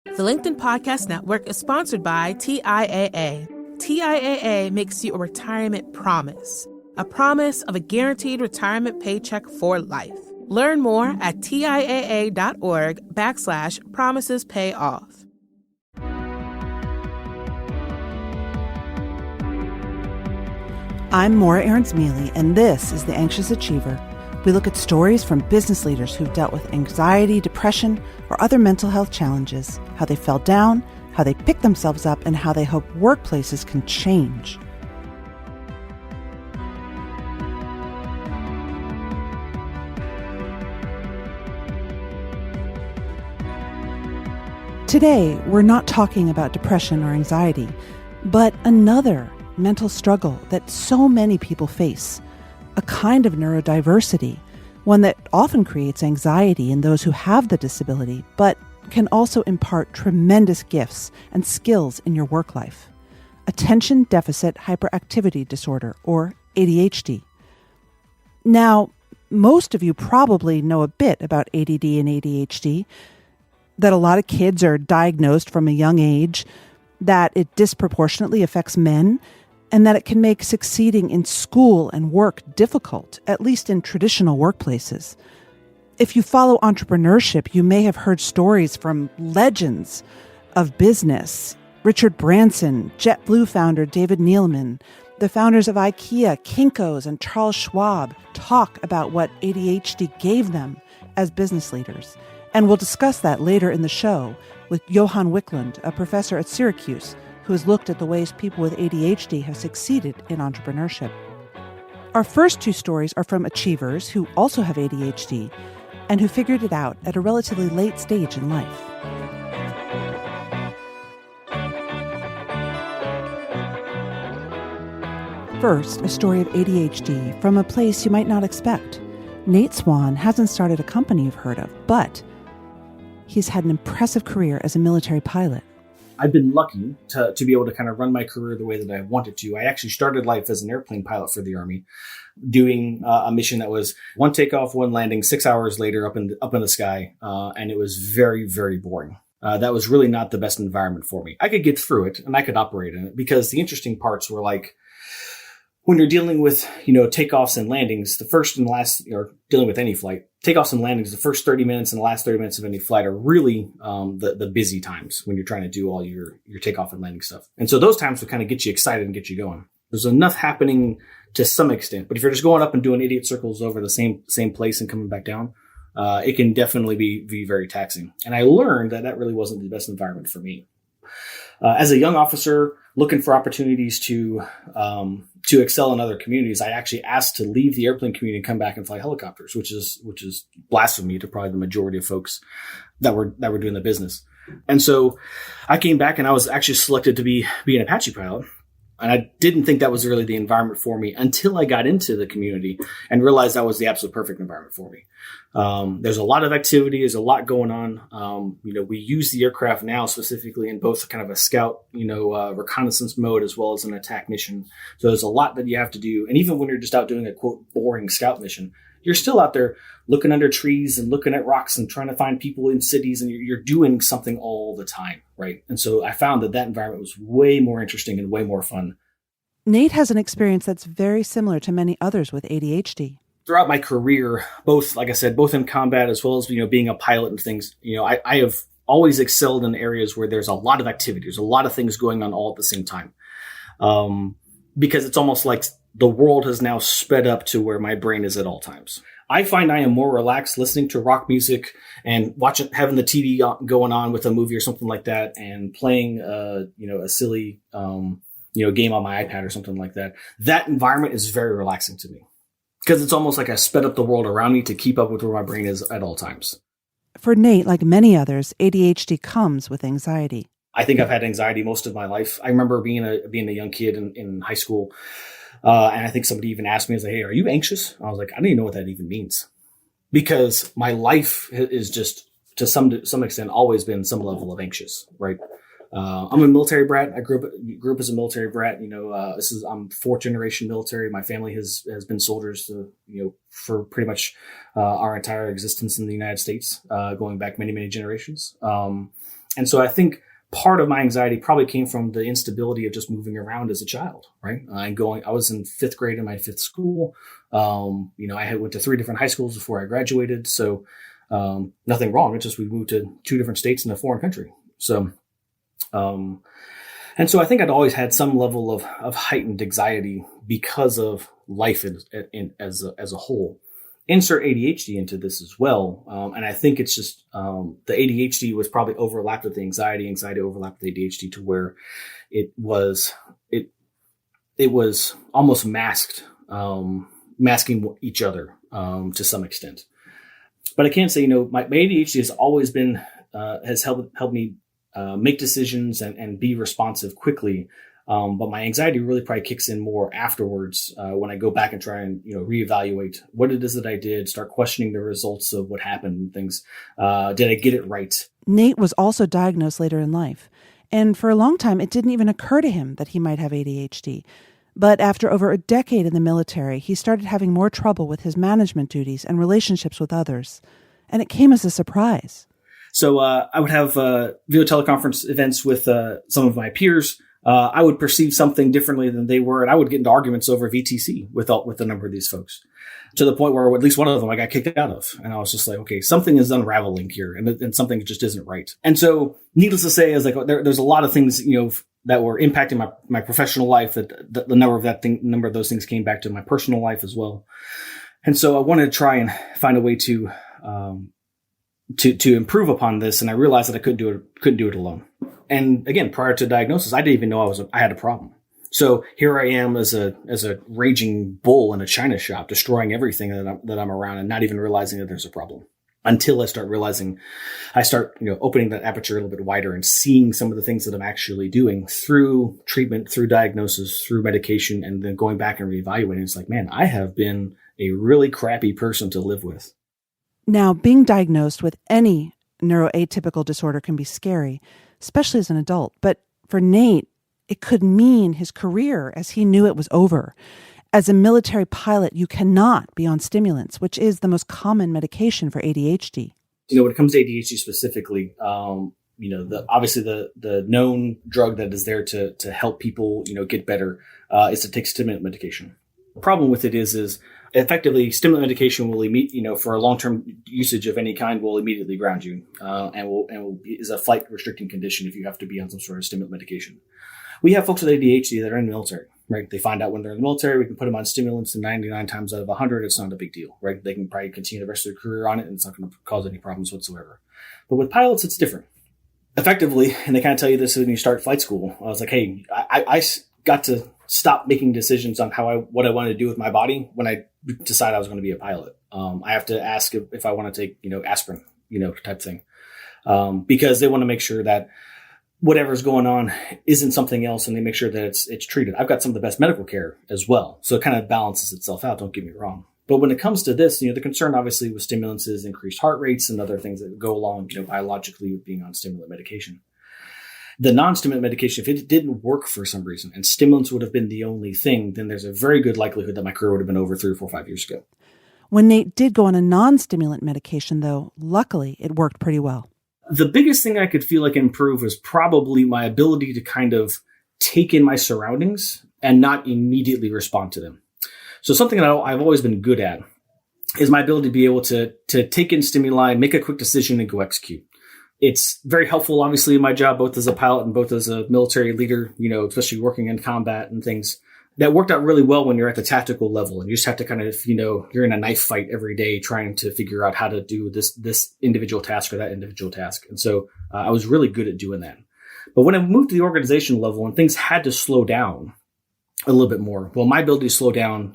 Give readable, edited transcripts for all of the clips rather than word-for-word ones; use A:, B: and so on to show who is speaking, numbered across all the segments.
A: The LinkedIn Podcast Network is sponsored by TIAA. TIAA makes you a retirement promise, a promise of a guaranteed retirement paycheck for life. Learn more at TIAA.org/promises pay off.
B: I'm Maura Aarons-Mele, and this is The Anxious Achiever. We look at stories from business leaders who've dealt with anxiety, depression, or other mental health challenges, how they fell down, how they picked themselves up, and how they hope workplaces can change. Today, we're not talking about depression or anxiety, but another mental struggle that so many people face. A kind of neurodiversity, one that often creates anxiety in those who have the disability, but can also impart tremendous gifts and skills in your work life. Attention Deficit Hyperactivity Disorder, or ADHD. Now, most of you probably know a bit about ADD and ADHD, that a lot of kids are diagnosed from a young age, that it disproportionately affects men, and that it can make succeeding in school and work difficult, at least in traditional workplaces. If you follow entrepreneurship, you may have heard stories from legends of business. Richard Branson, JetBlue founder David Neeleman, the founders of IKEA, Kinko's, and Charles Schwab talk about what ADHD gave them as business leaders. And we'll discuss that later in the show with Johan Wiklund, a professor at Syracuse, who has looked at the ways people with ADHD have succeeded in entrepreneurship. Our first two stories are from achievers who also have ADHD and who figured it out at a relatively late stage in life. First, a story of ADHD from a place you might not expect. Nate Swan hasn't started a company you've heard of, but he's had an impressive career as a military pilot.
C: I've been lucky to be able to kind of run my career the way that I wanted to. I actually started life as an airplane pilot for the Army, doing a mission that was one takeoff, one landing, 6 hours later up in the sky, and it was very, very boring. That was really not the best environment for me. I could get through it and I could operate in it because the interesting parts were like when you're dealing with takeoffs and landings, the first and last, or dealing with any flight, takeoffs and landings, the first 30 minutes and the last 30 minutes of any flight are really the busy times when you're trying to do all your takeoff and landing stuff. And so those times would kind of get you excited and get you going. There's enough happening to some extent, but if you're just going up and doing idiot circles over the same place and coming back down, it can definitely be very taxing. And I learned that really wasn't the best environment for me. As a young officer looking for opportunities to excel in other communities, I actually asked to leave the airplane community and come back and fly helicopters, which is blasphemy to probably the majority of folks that were doing the business. And so I came back and I was actually selected to be an Apache pilot. And I didn't think that was really the environment for me until I got into the community and realized that was the absolute perfect environment for me. There's a lot of activity. There's a lot going on. We use the aircraft now specifically in both kind of a scout, reconnaissance mode as well as an attack mission. So there's a lot that you have to do. And even when you're just out doing a quote boring scout mission, you're still out there looking under trees and looking at rocks and trying to find people in cities, and you're doing something all the time, right? And so I found that environment was way more interesting and way more fun.
B: Nate has an experience that's very similar to many others with ADHD.
C: Throughout my career, both, like I said, both in combat as well as, being a pilot and things, I have always excelled in areas where there's a lot of activity. There's a lot of things going on all at the same time. Because it's almost like the world has now sped up to where my brain is at all times. I find I am more relaxed listening to rock music and having the TV going on with a movie or something like that, and playing, a silly, game on my iPad or something like that. That environment is very relaxing to me because it's almost like I sped up the world around me to keep up with where my brain is at all times.
B: For Nate, like many others, ADHD comes with anxiety.
C: I think I've had anxiety most of my life. I remember being a young kid in high school. And I think somebody even asked me, "Hey, are you anxious?" I was like, I don't even know what that even means, because my life is just to some extent always been some level of anxious, right? I'm a military brat. I grew up as a military brat. I'm fourth generation military. My family has been soldiers, for pretty much our entire existence in the United States, going back many, many generations. And so I think part of my anxiety probably came from the instability of just moving around as a child, right? I was in fifth grade in my fifth school. I had went to 3 different high schools before I graduated. So nothing wrong. It's just we moved to 2 different states in a foreign country. So, and so I think I'd always had some level of heightened anxiety because of life as a whole. Insert ADHD into this as well. And I think it's just the ADHD was probably overlapped with the anxiety overlapped with ADHD to where it was almost masking each other to some extent. But I can't say, my ADHD has always been, has helped me make decisions and be responsive quickly. But my anxiety really probably kicks in more afterwards when I go back and try and, reevaluate what it is that I did, start questioning the results of what happened and things. Did I get it right?
B: Nate was also diagnosed later in life. And for a long time, it didn't even occur to him that he might have ADHD. But after over a decade in the military, he started having more trouble with his management duties and relationships with others. And it came as a surprise.
C: So I would have video teleconference events with some of my peers. I would perceive something differently than they were, and I would get into arguments over VTC with a number of these folks, to the point where at least one of them I got kicked out of. And I was just like, okay, something is unraveling here, and something just isn't right. And so, needless to say, is like there's a lot of things that were impacting my professional life. That the number of those things came back to my personal life as well. And so I wanted to try and find a way to improve upon this, and I realized that I couldn't do it alone. And again, prior to diagnosis, I didn't even know I had a problem. So here I am as a raging bull in a china shop, destroying everything that I'm around, and not even realizing that there's a problem. Until I start opening that aperture a little bit wider and seeing some of the things that I'm actually doing through treatment, through diagnosis, through medication, and then going back and reevaluating. It's like, man, I have been a really crappy person to live with.
B: Now, being diagnosed with any neuroatypical disorder can be scary, especially as an adult. But for Nate, it could mean his career as he knew it was over. As a military pilot, you cannot be on stimulants, which is the most common medication for ADHD.
C: When it comes to ADHD specifically, obviously the known drug that is there to help people, get better, is to take stimulant medication. The problem with it is effectively stimulant medication will for a long-term usage of any kind will immediately ground you, and is a flight restricting condition if you have to be on some sort of stimulant medication. We have folks with ADHD that are in the military, right? They find out when they're in the military, we can put them on stimulants, and 99 times out of 100, it's not a big deal, right? They can probably continue the rest of their career on it, and it's not going to cause any problems whatsoever. But with pilots, it's different. Effectively, and they kind of tell you this when you start flight school. I was like, hey, I got to stop making decisions on what I wanted to do with my body when I decided I was going to be a pilot. I have to ask if I want to take, aspirin, type thing. Because they want to make sure that whatever's going on isn't something else, and they make sure that it's treated. I've got some of the best medical care as well. So it kind of balances itself out. Don't get me wrong. But when it comes to this, the concern obviously with stimulants is increased heart rates and other things that go along, biologically with being on stimulant medication. The non-stimulant medication, if it didn't work for some reason and stimulants would have been the only thing, then there's a very good likelihood that my career would have been over 3 or 4 or 5 years ago.
B: When Nate did go on a non-stimulant medication, though, luckily it worked pretty well.
C: The biggest thing I could feel like improve was probably my ability to kind of take in my surroundings and not immediately respond to them. So something that I've always been good at is my ability to be able to take in stimuli, make a quick decision, and go execute. It's very helpful, obviously, in my job, both as a pilot and both as a military leader, especially working in combat and things. That worked out really well when you're at the tactical level and you just have to kind of, you're in a knife fight every day trying to figure out how to do this individual task or that individual task. And so I was really good at doing that. But when I moved to the organizational level and things had to slow down a little bit more, well, my ability to slow down,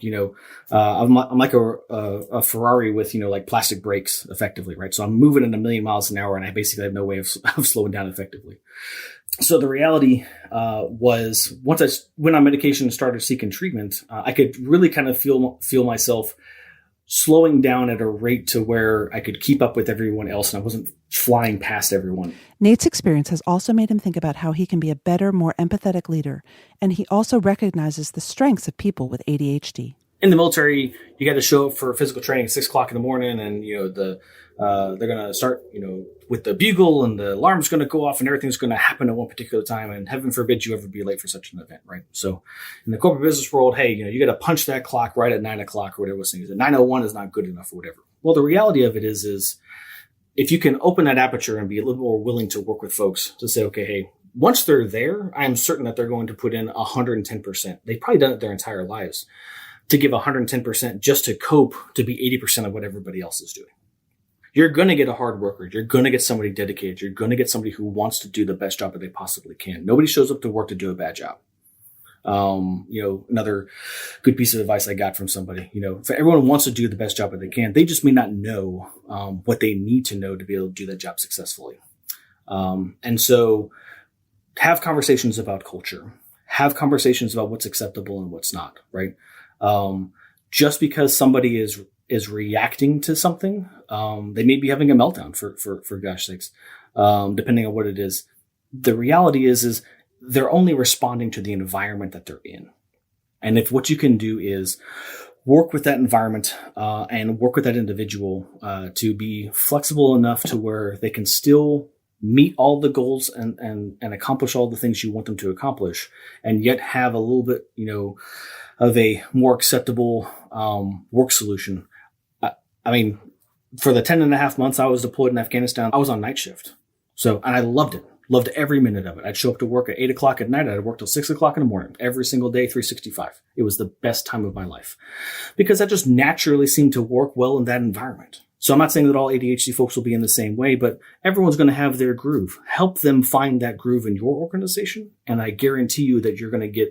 C: I'm like a Ferrari with, like plastic brakes effectively, right? So I'm moving at 1,000,000 miles an hour and I basically have no way of slowing down effectively. So the reality was once I went on medication and started seeking treatment, I could really kind of feel myself slowing down at a rate to where I could keep up with everyone else and I wasn't flying past everyone.
B: Nate's experience has also made him think about how he can be a better, more empathetic leader. And he also recognizes the strengths of people with ADHD.
C: In the military, you got to show up for physical training at 6 o'clock in the morning, and they're going to start, with the bugle and the alarm's going to go off and everything's going to happen at one particular time. And heaven forbid you ever be late for such an event, right? So in the corporate business world, hey, you got to punch that clock right at 9 o'clock or whatever this thing is. At 9:01 is not good enough or whatever. Well, the reality of it is if you can open that aperture and be a little more willing to work with folks to say, okay, hey, once they're there, I'm certain that they're going to put in 110%. They've probably done it their entire lives to give 110% just to cope to be 80% of what everybody else is doing. You're going to get a hard worker. You're going to get somebody dedicated. You're going to get somebody who wants to do the best job that they possibly can. Nobody shows up to work to do a bad job. Another good piece of advice I got from somebody, if everyone wants to do the best job that they can, they just may not know what they need to know to be able to do that job successfully. And so have conversations about culture, have conversations about what's acceptable and what's not, right? Just because somebody is reacting to something, they may be having a meltdown for gosh sakes, depending on what it is. The reality is they're only responding to the environment that they're in. And if what you can do is work with that environment, and work with that individual, to be flexible enough to where they can still meet all the goals and accomplish all the things you want them to accomplish, and yet have a little bit, of a more acceptable, work solution. I mean, for the 10 and a half months I was deployed in Afghanistan, I was on night shift. And I loved it. Loved every minute of it. I'd show up to work at 8 o'clock at night. I'd work till 6 o'clock in the morning, every single day, 365. It was the best time of my life because that just naturally seemed to work well in that environment. So I'm not saying that all ADHD folks will be in the same way, but everyone's going to have their groove. Help them find that groove in your organization. And I guarantee you that you're going to get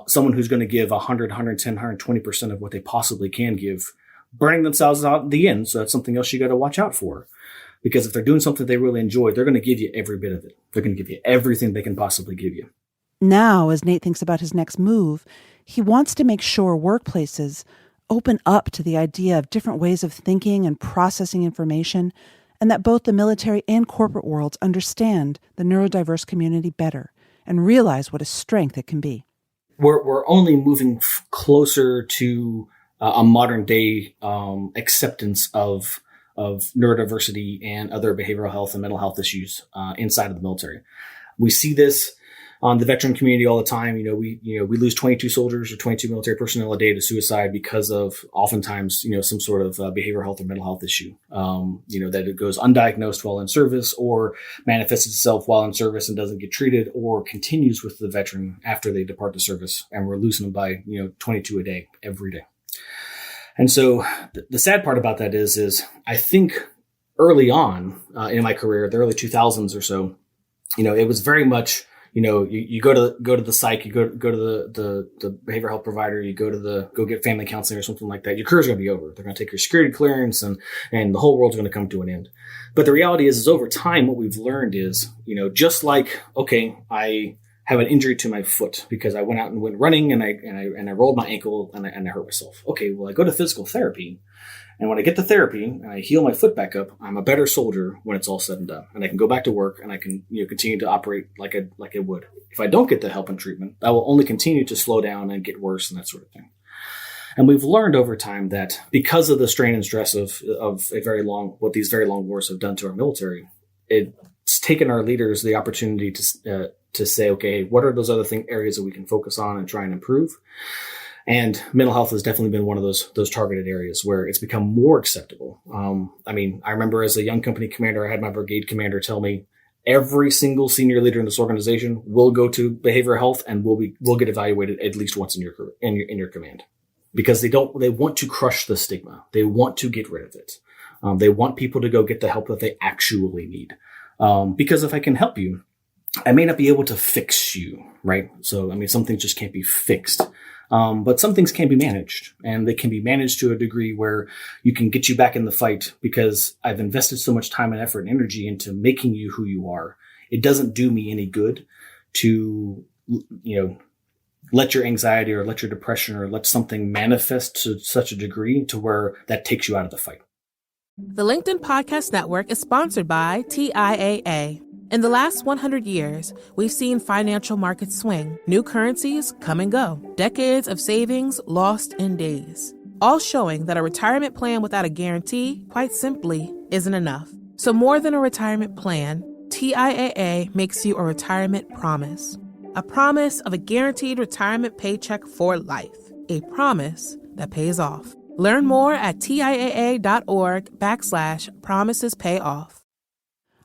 C: someone who's going to give 100, 110, 120% of what they possibly can give, burning themselves out in the end. So that's something else you got to watch out for. Because if they're doing something they really enjoy, they're going to give you every bit of it. They're going to give you everything they can possibly give you.
B: Now, as Nate thinks about his next move, he wants to make sure workplaces open up to the idea of different ways of thinking and processing information, and that both the military and corporate worlds understand the neurodiverse community better and realize what a strength it can be.
C: We're only moving closer to a modern day acceptance of neurodiversity and other behavioral health and mental health issues inside of the military. We see this on the veteran community all the time. We lose 22 soldiers or 22 military personnel a day to suicide because of oftentimes, some sort of behavioral health or mental health issue, that it goes undiagnosed while in service or manifests itself while in service and doesn't get treated or continues with the veteran after they depart the service. And we're losing them by, 22 a day every day. And so the sad part about that is I think early on in my career, the early 2000s or so, it was very much, you go to the psych, you go to the behavioral health provider, you go get family counseling or something like that. Your career's going to be over. They're going to take your security clearance and the whole world's going to come to an end. But the reality is over time, what we've learned is, just like, okay, I have an injury to my foot because I went out and went running and I rolled my ankle and I hurt myself. Okay, well, I go to physical therapy, and when I get to therapy and I heal my foot back up, I'm a better soldier when it's all said and done, and I can go back to work and I can continue to operate like I would. If I don't get the help and treatment, I will only continue to slow down and get worse and that sort of thing. And we've learned over time that because of the strain and stress of what these very long wars have done to our military, it's taken our leaders the opportunity to say, okay, what are those other areas that we can focus on and try and improve? And mental health has definitely been one of those targeted areas where it's become more acceptable. I remember as a young company commander, I had my brigade commander tell me every single senior leader in this organization will go to behavioral health and will get evaluated at least once in your command, because they want to crush the stigma. They want to get rid of it. They want people to go get the help that they actually need. Because if I can help you, I may not be able to fix you, right? So, some things just can't be fixed. But some things can be managed, and they can be managed to a degree where you can get you back in the fight because I've invested so much time and effort and energy into making you who you are. It doesn't do me any good to, let your anxiety or let your depression or let something manifest to such a degree to where that takes you out of the fight.
A: The LinkedIn Podcast Network is sponsored by TIAA. In the last 100 years, we've seen financial markets swing, new currencies come and go, decades of savings lost in days. all showing that a retirement plan without a guarantee, quite simply, isn't enough. So more than a retirement plan, TIAA makes you a retirement promise. A promise of a guaranteed retirement paycheck for life. A promise that pays off. Learn more at TIAA.org/promisespayoff.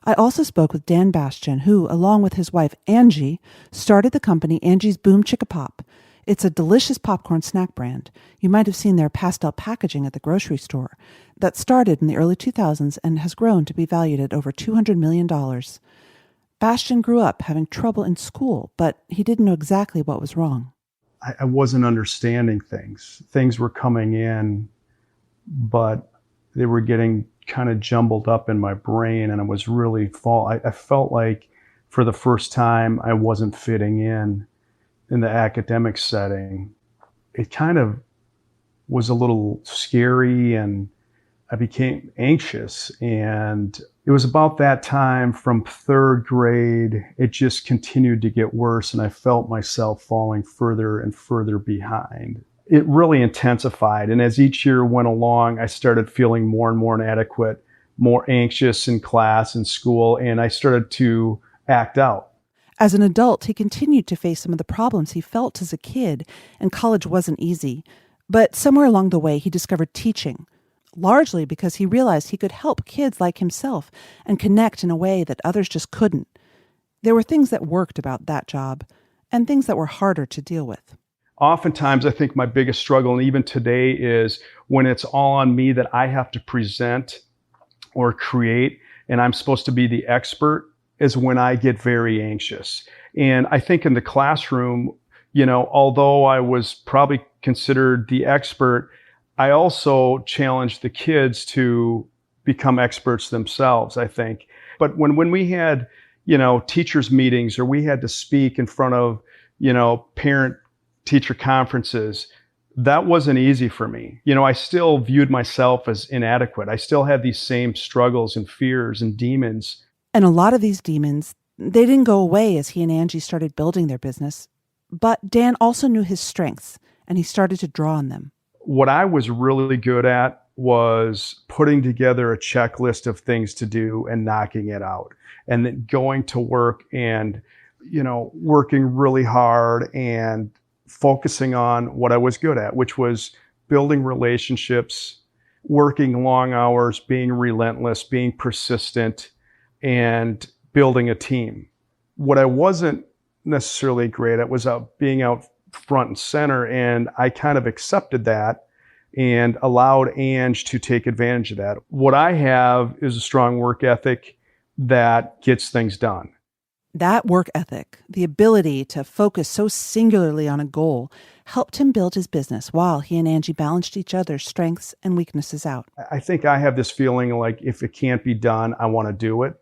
B: I also spoke with Dan Bastian, who, along with his wife Angie, started the company Angie's Boom Chicka Pop. It's a delicious popcorn snack brand. You might have seen their pastel packaging at the grocery store. That started in the early 2000s and has grown to be valued at over $200 million. Bastian grew up having trouble in school, but he didn't know exactly what was wrong.
D: I wasn't understanding things. Things were coming in, but they were getting kind of jumbled up in my brain, and I was really I felt like for the first time I wasn't fitting in the academic setting. It kind of was a little scary, and I became anxious. And it was about that time from third grade, it just continued to get worse, and I felt myself falling further and further behind. It really intensified, and as each year went along, I started feeling more and more inadequate, more anxious in class and school, and I started to act out.
B: As an adult, he continued to face some of the problems he felt as a kid, and college wasn't easy. But somewhere along the way, he discovered teaching, largely because he realized he could help kids like himself and connect in a way that others just couldn't. There were things that worked about that job and things that were harder to deal with.
D: Oftentimes, I think my biggest struggle, and even today, is when it's all on me that I have to present or create, and I'm supposed to be the expert, is when I get very anxious. And I think in the classroom, although I was probably considered the expert, I also challenged the kids to become experts themselves, I think. But when we had, teachers meetings, or we had to speak in front of, parent teacher conferences, that wasn't easy for me. I still viewed myself as inadequate. I still had these same struggles and fears and demons.
B: And a lot of these demons, they didn't go away as he and Angie started building their business. But Dan also knew his strengths, and he started to draw on them.
D: What I was really good at was putting together a checklist of things to do and knocking it out. And then going to work and, working really hard and focusing on what I was good at, which was building relationships, working long hours, being relentless, being persistent, and building a team. What I wasn't necessarily great at was being out front and center, and I kind of accepted that and allowed Ange to take advantage of that. What I have is a strong work ethic that gets things done.
B: That work ethic, the ability to focus so singularly on a goal, helped him build his business while he and Angie balanced each other's strengths and weaknesses out.
D: I think I have this feeling like if it can't be done, I want to do it.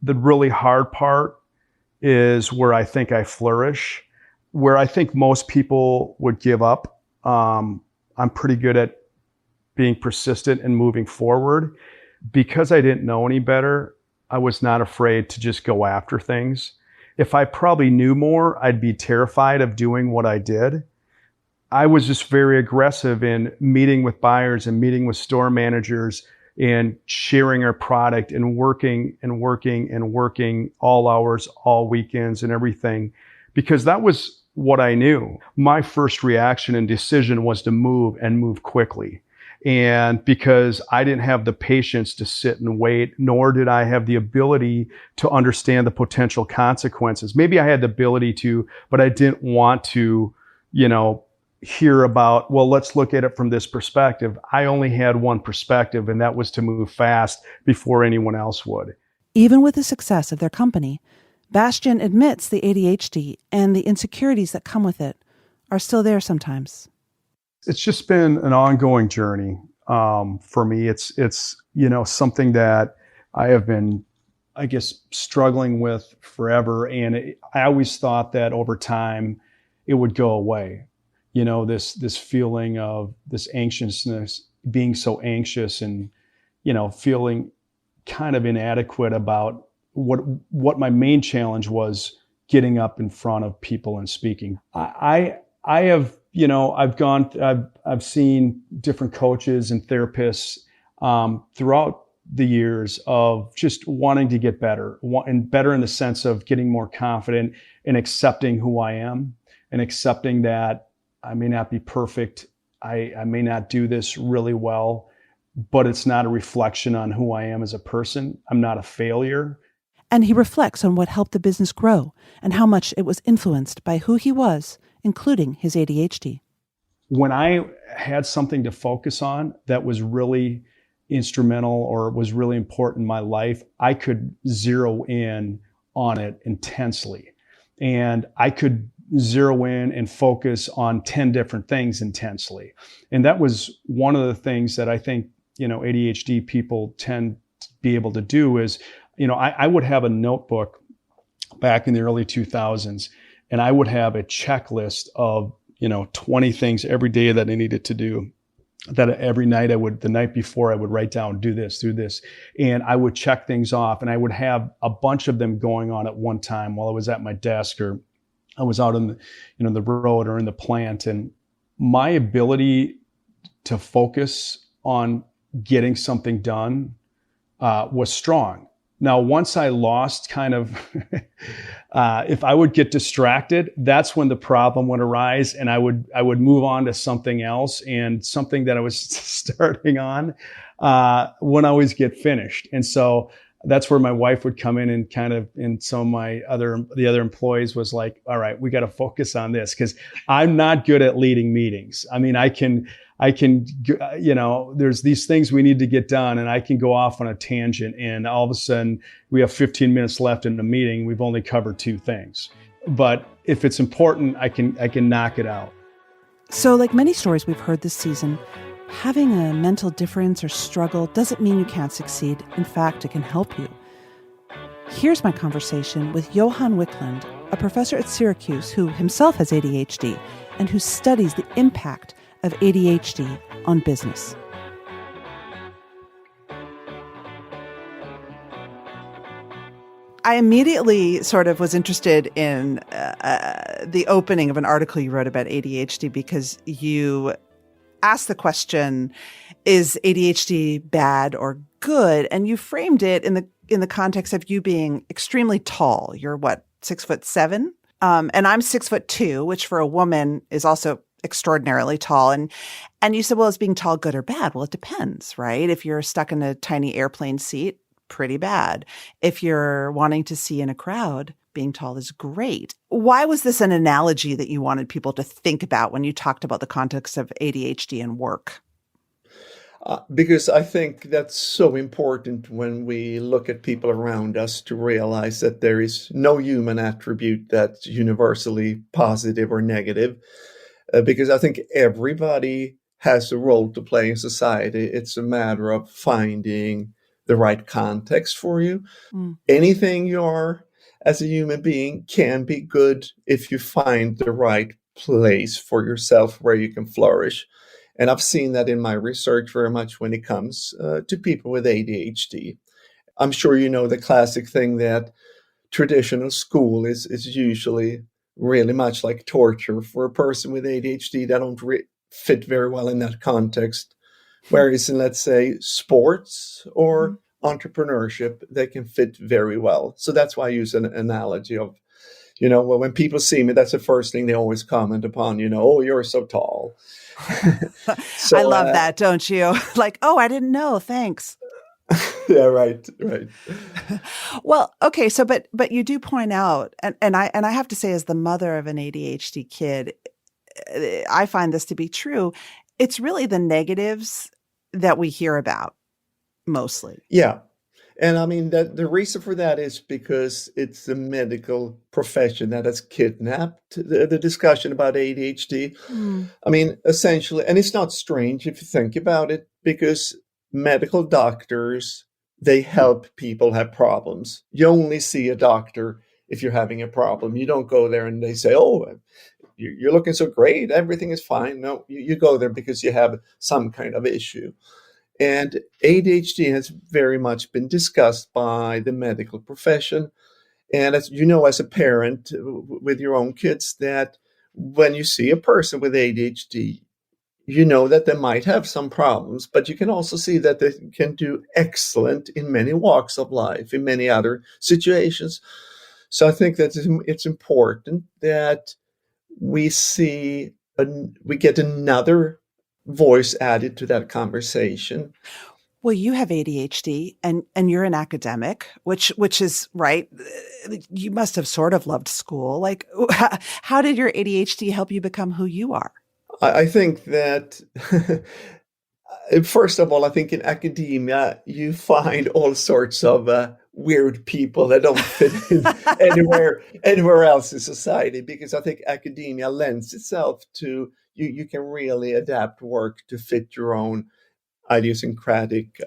D: The really hard part is where I think I flourish, where I think most people would give up. I'm pretty good at being persistent and moving forward. Because I didn't know any better, I was not afraid to just go after things. If I probably knew more, I'd be terrified of doing what I did. I was just very aggressive in meeting with buyers and meeting with store managers and sharing our product and working all hours, all weekends and everything, because that was what I knew. My first reaction and decision was to move quickly. And because I didn't have the patience to sit and wait, nor did I have the ability to understand the potential consequences. Maybe I had the ability to, but I didn't want to, hear about, well, let's look at it from this perspective. I only had one perspective, and that was to move fast before anyone else would.
B: Even with the success of their company, Bastian admits the ADHD and the insecurities that come with it are still there sometimes.
D: It's just been an ongoing journey for me. It's something that I have been, I guess, struggling with forever. And I always thought that over time it would go away. This feeling of this anxiousness, being so anxious and, feeling kind of inadequate about what my main challenge was, getting up in front of people and speaking. I have, I've seen different coaches and therapists throughout the years of just wanting to get better, and better in the sense of getting more confident and accepting who I am and accepting that I may not be perfect. I may not do this really well, but it's not a reflection on who I am as a person. I'm not a failure.
B: And he reflects on what helped the business grow and how much it was influenced by who he was, including his ADHD.
D: When I had something to focus on that was really instrumental or was really important in my life, I could zero in on it intensely. And I could zero in and focus on 10 different things intensely. And that was one of the things that I think, ADHD people tend to be able to do is, I would have a notebook back in the early 2000s, and I would have a checklist of, 20 things every day that I needed to do. That every night the night before I would write down, do this. And I would check things off, and I would have a bunch of them going on at one time while I was at my desk or I was out on the road or in the plant. And my ability to focus on getting something done was strong. Now, once I lost kind of, if I would get distracted, that's when the problem would arise, and I would move on to something else, and something that I was starting on wouldn't always get finished. And so that's where my wife would come in and and some of the other employees was like, all right, we got to focus on this, because I'm not good at leading meetings. I mean, I can, there's these things we need to get done, and I can go off on a tangent, and all of a sudden we have 15 minutes left in the meeting. We've only covered 2 things. But if it's important, I can knock it out.
B: So like many stories we've heard this season, having a mental difference or struggle doesn't mean you can't succeed. In fact, it can help you. Here's my conversation with Johan Wiklund, a professor at Syracuse who himself has ADHD and who studies the impact of ADHD on business. I immediately sort of was interested in the opening of an article you wrote about ADHD because you asked the question, is ADHD bad or good? And you framed it in the context of you being extremely tall. You're 6'7"? And I'm 6'2", which for a woman is also extraordinarily tall. And you said, well, is being tall good or bad? Well, it depends, right? If you're stuck in a tiny airplane seat, pretty bad. If you're wanting to see in a crowd, being tall is great. Why was this an analogy that you wanted people to think about when you talked about the context of ADHD and work?
E: Because I think that's so important when we look at people around us to realize that there is no human attribute that's universally positive or negative. Because I think everybody has a role to play in society. It's a matter of finding the right context for you. Anything you are as a human being can be good if you find the right place for yourself where you can flourish. And I've seen that in my research very much when it comes to people with ADHD. I'm sure you know the classic thing that traditional school is usually really much like torture for a person with ADHD that don't fit very well in that context. Whereas in, let's say, sports or entrepreneurship, they can fit very well. So that's why I use an analogy of, well, when people see me, that's the first thing they always comment upon, oh, you're so tall.
B: So, I love that, don't you? Like, oh, I didn't know. Thanks.
E: Yeah, right.
B: Well, okay. So, but you do point out, and I have to say, as the mother of an ADHD kid, I find this to be true. It's really the negatives that we hear about mostly.
E: Yeah. And I mean, the reason for that is because it's the medical profession that has kidnapped the discussion about ADHD. I mean, essentially, and it's not strange if you think about it, because medical doctors, they help people have problems. You only see a doctor if you're having a problem. You don't go there and they say, oh, you're looking so great, everything is fine. No, you go there because you have some kind of issue. And ADHD has very much been discussed by the medical profession. And as you know, as a parent with your own kids, that when you see a person with ADHD, you know that they might have some problems, but you can also see that they can do excellent in many walks of life, in many other situations. So I think that it's important that we see, we get another voice added to that conversation.
B: Well, you have ADHD and you're an academic, which is right. You must have sort of loved school. Like, how did your ADHD help you become who you are?
E: I think that first of all, I think in academia you find all sorts of weird people that don't fit in anywhere else in society, because I think academia lends itself to you can really adapt work to fit your own idiosyncratic,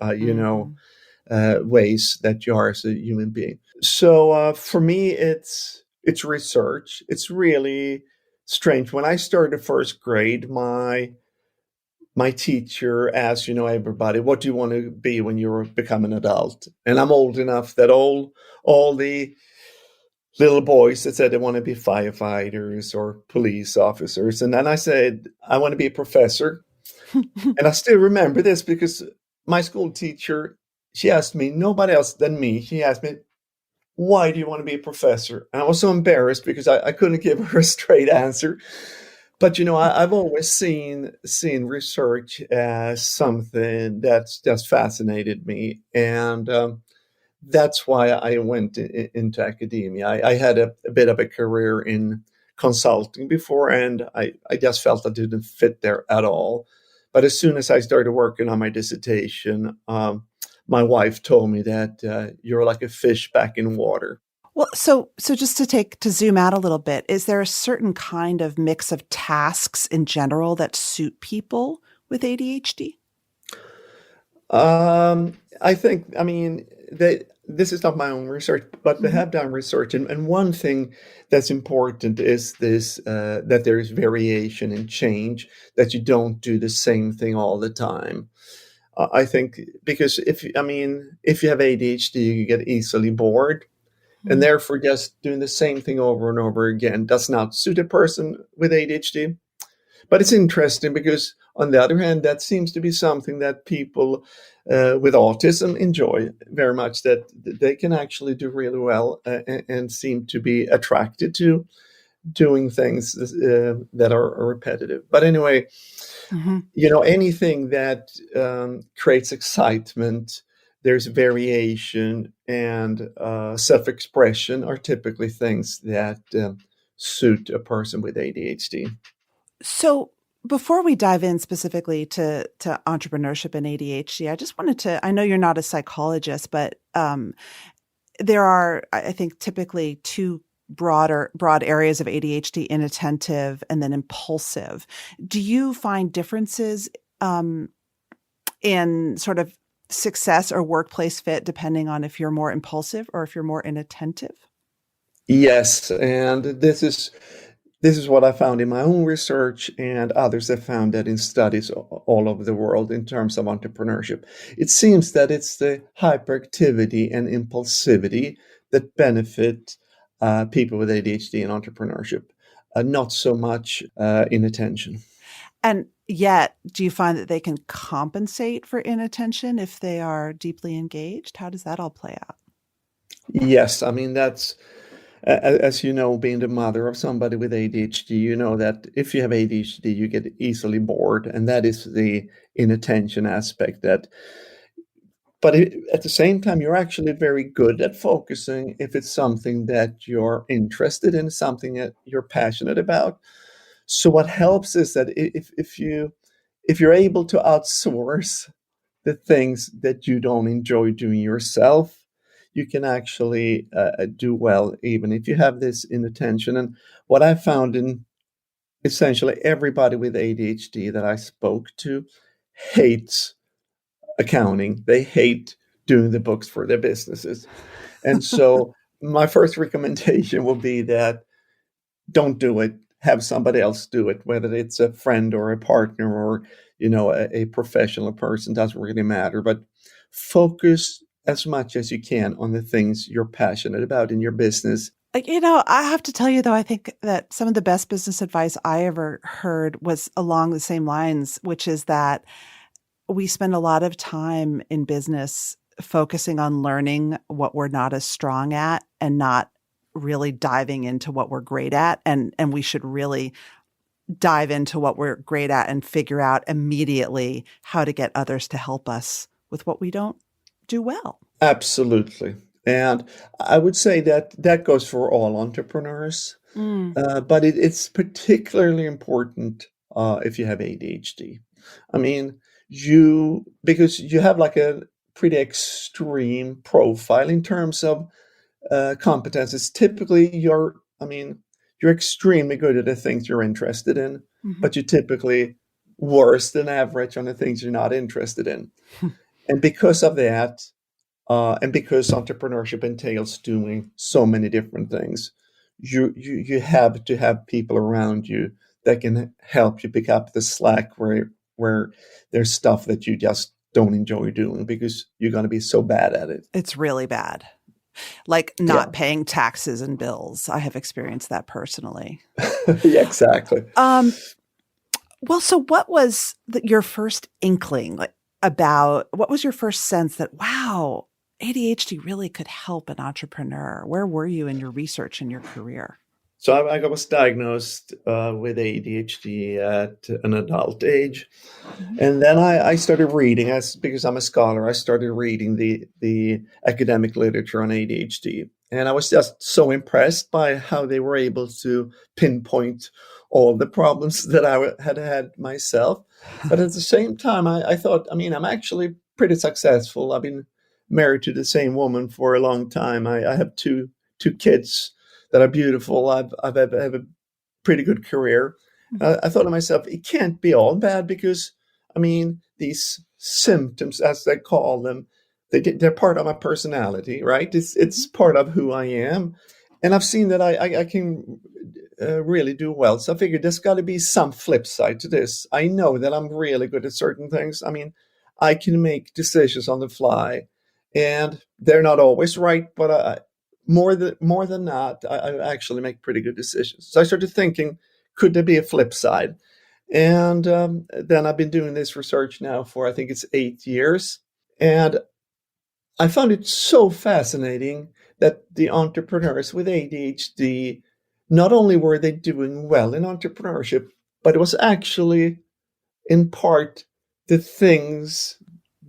E: ways that you are as a human being. So for me, it's research. It's really strange. When I started first grade, my teacher asked, everybody, what do you want to be when you become an adult? And I'm old enough that all the little boys that said they want to be firefighters or police officers. And then I said, I want to be a professor. And I still remember this because my school teacher, she asked me, nobody else than me, she asked me, why do you want to be a professor? And I was so embarrassed because I couldn't give her a straight answer. But, I've always seen research as something that's just fascinated me. And that's why I went into academia. I had a bit of a career in consulting before, and I just felt I didn't fit there at all. But as soon as I started working on my dissertation, my wife told me that you're like a fish back in water.
B: Well, so just to zoom out a little bit, is there a certain kind of mix of tasks in general that suit people with ADHD?
E: This is not my own research, but they have done research. And one thing that's important is this, that there is variation and change, that you don't do the same thing all the time. I think because if you have ADHD, you get easily bored. And therefore, just doing the same thing over and over again does not suit a person with ADHD. But it's interesting because, on the other hand, that seems to be something that people with autism enjoy very much, that they can actually do really well and seem to be attracted to doing things that are repetitive. But anyway, anything that creates excitement, there's variation, and self-expression are typically things that suit a person with ADHD.
B: So before we dive in specifically to entrepreneurship and ADHD, I just wanted to, I know you're not a psychologist, but there are, I think, typically two broad areas of ADHD: inattentive and then impulsive. Do you find differences in sort of success or workplace fit depending on if you're more impulsive or if you're more inattentive?
E: Yes, and this is what I found in my own research, and others have found that in studies all over the world in terms of entrepreneurship. It seems that it's the hyperactivity and impulsivity that benefit people with ADHD and entrepreneurship, not so much inattention.
B: And yet, do you find that they can compensate for inattention if they are deeply engaged? How does that all play out?
E: Yes, that's, as you know, being the mother of somebody with ADHD, you know that if you have ADHD, you get easily bored, and that is the inattention aspect. But at the same time, you're actually very good at focusing if it's something that you're interested in, something that you're passionate about. So what helps is that if you're able to outsource the things that you don't enjoy doing yourself, you can actually do well, even if you have this inattention. And what I found in essentially everybody with ADHD that I spoke to hates accounting. They hate doing the books for their businesses. And so my first recommendation will be that don't do it. Have somebody else do it, whether it's a friend or a partner or, a professional person, doesn't really matter. But focus as much as you can on the things you're passionate about in your business.
B: I have to tell you, though, I think that some of the best business advice I ever heard was along the same lines, which is that we spend a lot of time in business focusing on learning what we're not as strong at and not really diving into what we're great at. And we should really dive into what we're great at and figure out immediately how to get others to help us with what we don't do well.
E: Absolutely. And I would say that that goes for all entrepreneurs, but it's particularly important if you have ADHD. I mean, because you have like a pretty extreme profile in terms of competences. Typically, you're extremely good at the things you're interested in, but you're typically worse than average on the things you're not interested in. And because of that, and because entrepreneurship entails doing so many different things, you have to have people around you that can help you pick up the slack where there's stuff that you just don't enjoy doing because you're going to be so bad at it.
B: It's really bad. Like not paying taxes and bills. I have experienced that personally.
E: Yeah, exactly.
B: Well, so what was your first inkling what was your first sense that, wow, ADHD really could help an entrepreneur? Where were you in your research and your career?
E: So I was diagnosed with ADHD at an adult age. And then I started reading, because I'm a scholar, I started reading the academic literature on ADHD. And I was just so impressed by how they were able to pinpoint all the problems that I had myself. But at the same time, I thought, I'm actually pretty successful. I've been married to the same woman for a long time. I have two kids that are beautiful. I have a pretty good career. I thought to myself, it can't be all bad because, these symptoms, as they call them, they're part of my personality, right? It's part of who I am. And I've seen that I can really do well. So I figured there's got to be some flip side to this. I know that I'm really good at certain things. I can make decisions on the fly. And they're not always right, but more than not, I actually make pretty good decisions. So I started thinking, could there be a flip side? And then I've been doing this research now for, I think it's 8 years. And I found it so fascinating that the entrepreneurs with ADHD, not only were they doing well in entrepreneurship, but it was actually in part the things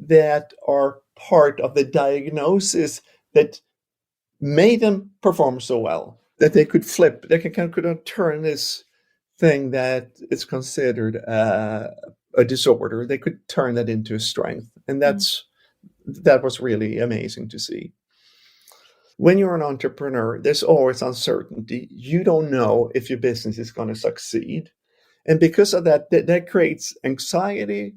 E: that are part of the diagnosis that made them perform so well, that they could flip, they could turn this thing that is considered a disorder, they could turn that into a strength. And that was really amazing to see. When you're an entrepreneur, there's always uncertainty. You don't know if your business is going to succeed. And because of that creates anxiety,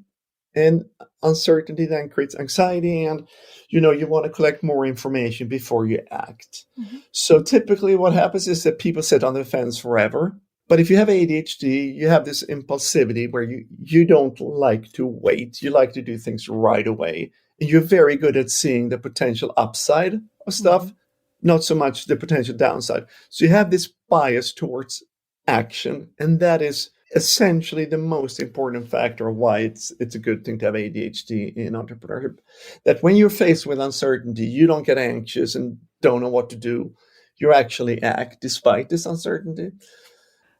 E: and uncertainty then creates anxiety, and you want to collect more information before you act. So typically what happens is that people sit on the fence forever. But if you have ADHD, you have this impulsivity where you don't like to wait. You like to do things right away. And you're very good at seeing the potential upside of stuff, not so much the potential downside. So you have this bias towards action, and that is essentially the most important factor of why it's a good thing to have ADHD in entrepreneurship. That when you're faced with uncertainty, you don't get anxious and don't know what to do. You actually act despite this uncertainty.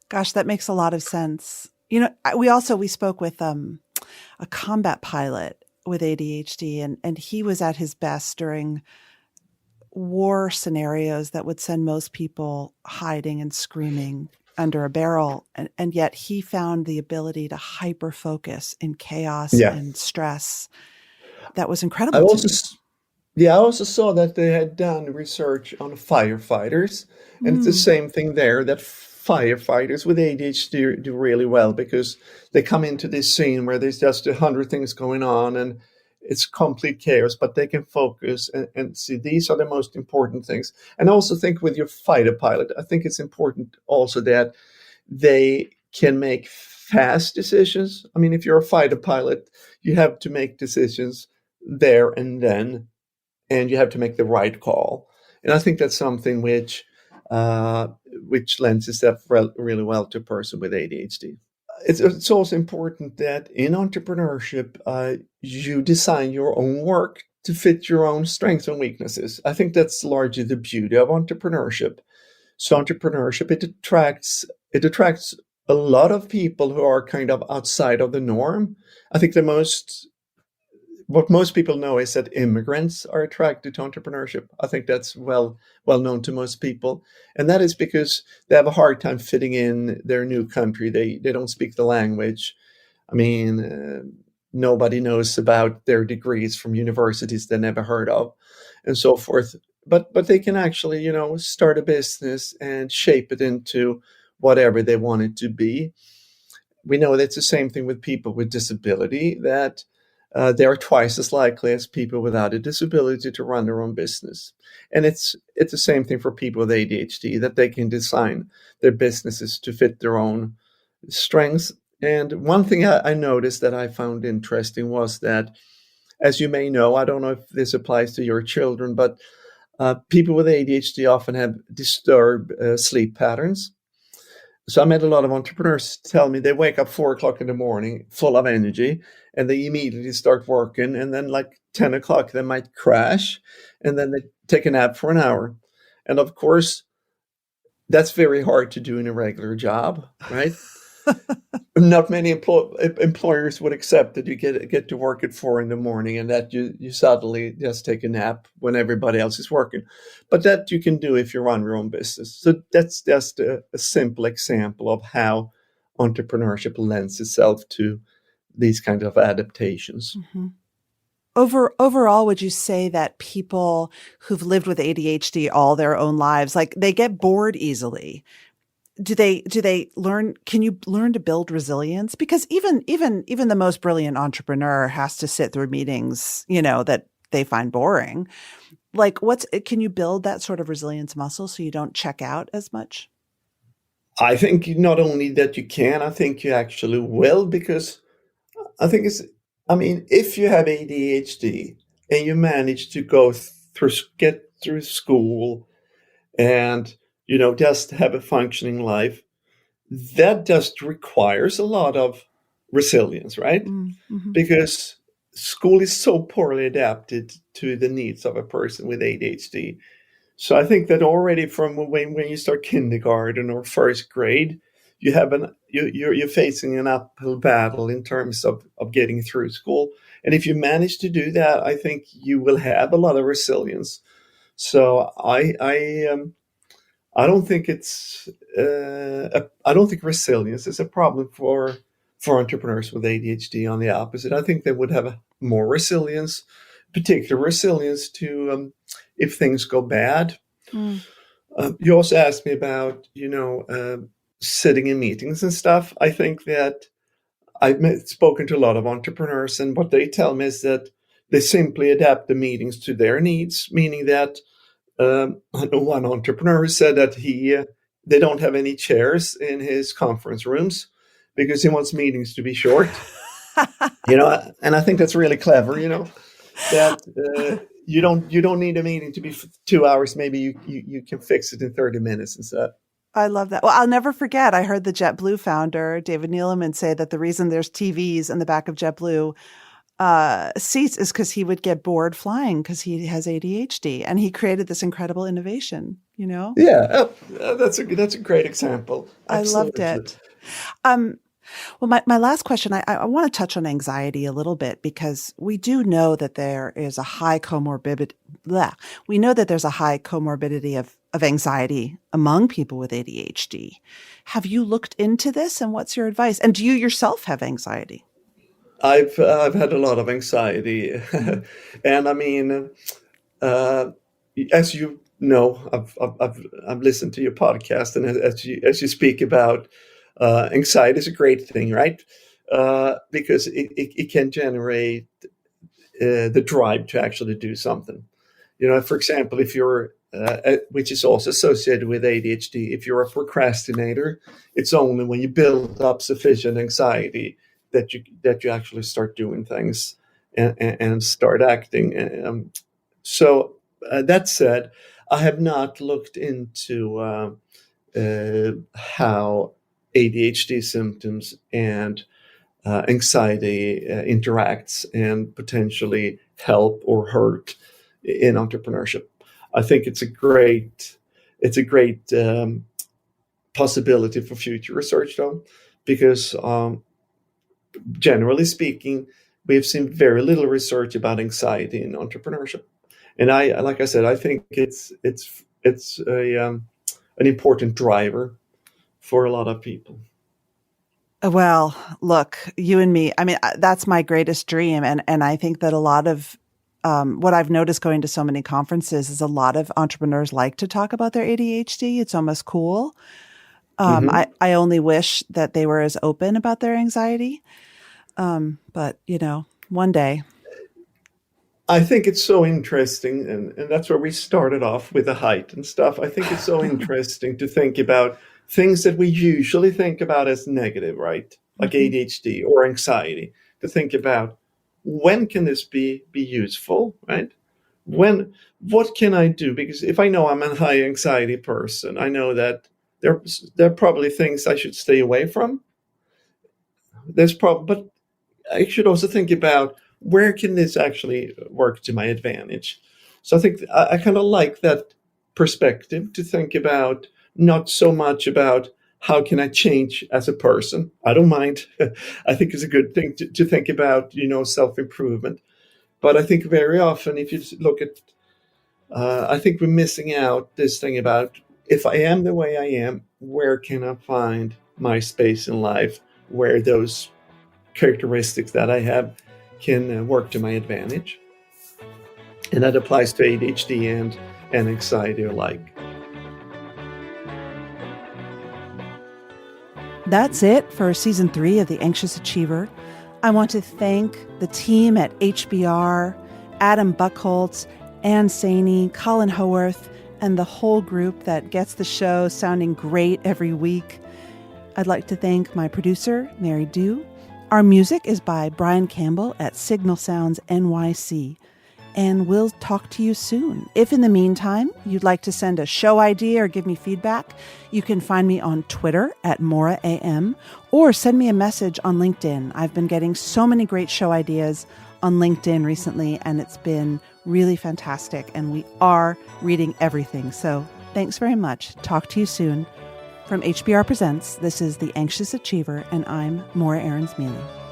B: Gosh, that makes a lot of sense. We spoke with a combat pilot with ADHD, and he was at his best during war scenarios that would send most people hiding and screaming under a barrel. And yet he found the ability to hyper focus in chaos and stress. That was incredible.
E: I also saw that they had done research on firefighters, and it's the same thing there, that firefighters with ADHD do really well because they come into this scene where there's just 100 things going on and it's complete chaos, but they can focus and see these are the most important things. And I also think with your fighter pilot, I think it's important also that they can make fast decisions. If you're a fighter pilot, you have to make decisions there and then, and you have to make the right call. And I think that's something which which lends itself really well to a person with ADHD. It's also important that in entrepreneurship, you design your own work to fit your own strengths and weaknesses. I think that's largely the beauty of entrepreneurship. So entrepreneurship, it attracts a lot of people who are kind of outside of the norm. I think what most people know is that immigrants are attracted to entrepreneurship. I think that's well known to most people. And that is because they have a hard time fitting in their new country. They don't speak the language. I mean, nobody knows about their degrees from universities they never heard of and so forth. But they can actually, start a business and shape it into whatever they want it to be. We know that's the same thing with people with disability, that they are twice as likely as people without a disability to run their own business. And it's the same thing for people with ADHD, that they can design their businesses to fit their own strengths. And one thing I noticed that I found interesting was that, as you may know, I don't know if this applies to your children, but people with ADHD often have disturbed sleep patterns. So I met a lot of entrepreneurs tell me they wake up 4 o'clock in the morning full of energy, and they immediately start working. And then like 10 o'clock, they might crash, and then they take a nap for an hour. And of course, that's very hard to do in a regular job, right? Not many employers would accept that you get to work at 4 in the morning and that you suddenly just take a nap when everybody else is working. But that you can do if you run your own business. So that's just a simple example of how entrepreneurship lends itself to these kinds of adaptations.
B: Mm-hmm. Overall, would you say that people who've lived with ADHD all their own lives, like they get bored easily? Do they learn? Can you learn to build resilience? Because even the most brilliant entrepreneur has to sit through meetings, that they find boring. Like, can you build that sort of resilience muscle so you don't check out as much?
E: I think not only that you can, I think you actually will, because I think if you have ADHD and you manage to get through school and just have a functioning life, that just requires a lot of resilience, right? Mm-hmm. Because school is so poorly adapted to the needs of a person with ADHD. So I think that already from when you start kindergarten or first grade, you're facing an uphill battle in terms of getting through school. And if you manage to do that, I think you will have a lot of resilience. So I don't think I don't think resilience is a problem for entrepreneurs with ADHD. On the opposite, I think they would have more resilience, particular resilience to if things go bad. Mm. You also asked me about sitting in meetings and stuff. I think that I've spoken to a lot of entrepreneurs, and what they tell me is that they simply adapt the meetings to their needs, meaning that one entrepreneur said that they don't have any chairs in his conference rooms because he wants meetings to be short. And I think that's really clever. That you don't need a meeting to be 2 hours. Maybe you can fix it in 30 minutes instead.
B: I love that. Well, I'll never forget. I heard the JetBlue founder, David Neeleman, say that the reason there's TVs in the back of JetBlue seats is because he would get bored flying because he has ADHD, and he created this incredible innovation.
E: Yeah, that's a great example. Absolutely.
B: I loved it. Well, my last question, I want to touch on anxiety a little bit, because we do know that there is a high comorbidity. We know that there's a high comorbidity of anxiety among people with ADHD. Have you looked into this, and what's your advice? And do you yourself have anxiety?
E: I've had a lot of anxiety, and I mean, as you know, I've listened to your podcast, and as you speak about anxiety is a great thing, right? Because it can generate the drive to actually do something. For example, if you're which is also associated with ADHD, if you're a procrastinator, it's only when you build up sufficient anxiety that you actually start doing things and start acting. So that said, I have not looked into how ADHD symptoms and anxiety interacts and potentially help or hurt in entrepreneurship. I think it's a great possibility for future research, though, because generally speaking, we've seen very little research about anxiety in entrepreneurship. And like I said, I think it's an important driver for a lot of people.
B: Well, look, you and me, I mean, that's my greatest dream. And I think that a lot of what I've noticed going to so many conferences is a lot of entrepreneurs like to talk about their ADHD. It's almost cool. I only wish that they were as open about their anxiety. But, one day.
E: I think it's so interesting, and that's where we started off with the height and stuff. I think it's so interesting to think about things that we usually think about as negative, right? Like ADHD or anxiety, to think about when can this be useful, right? What can I do? Because if I know I'm a high anxiety person, I know that there are probably things I should stay away from. But I should also think about where can this actually work to my advantage. So I think I kind of like that perspective, to think about not so much about how can I change as a person. I don't mind. I think it's a good thing to think about, self-improvement. But I think very often, if you look at, I think we're missing out this thing about, if I am the way I am, where can I find my space in life where those characteristics that I have can work to my advantage? And that applies to ADHD and anxiety alike.
B: That's it for season 3 of The Anxious Achiever. I want to thank the team at HBR, Adam Buchholz, Ann Saney, Colin Howarth, and the whole group that gets the show sounding great every week. I'd like to thank my producer, Mary Dew. Our music is by Brian Campbell at Signal Sounds NYC. And we'll talk to you soon. If in the meantime you'd like to send a show idea or give me feedback, you can find me on Twitter at MauraAM or send me a message on LinkedIn. I've been getting so many great show ideas on LinkedIn recently, and it's been really fantastic. And we are reading everything. So thanks very much. Talk to you soon. From HBR Presents, this is The Anxious Achiever, and I'm Maura Aarons-Mele.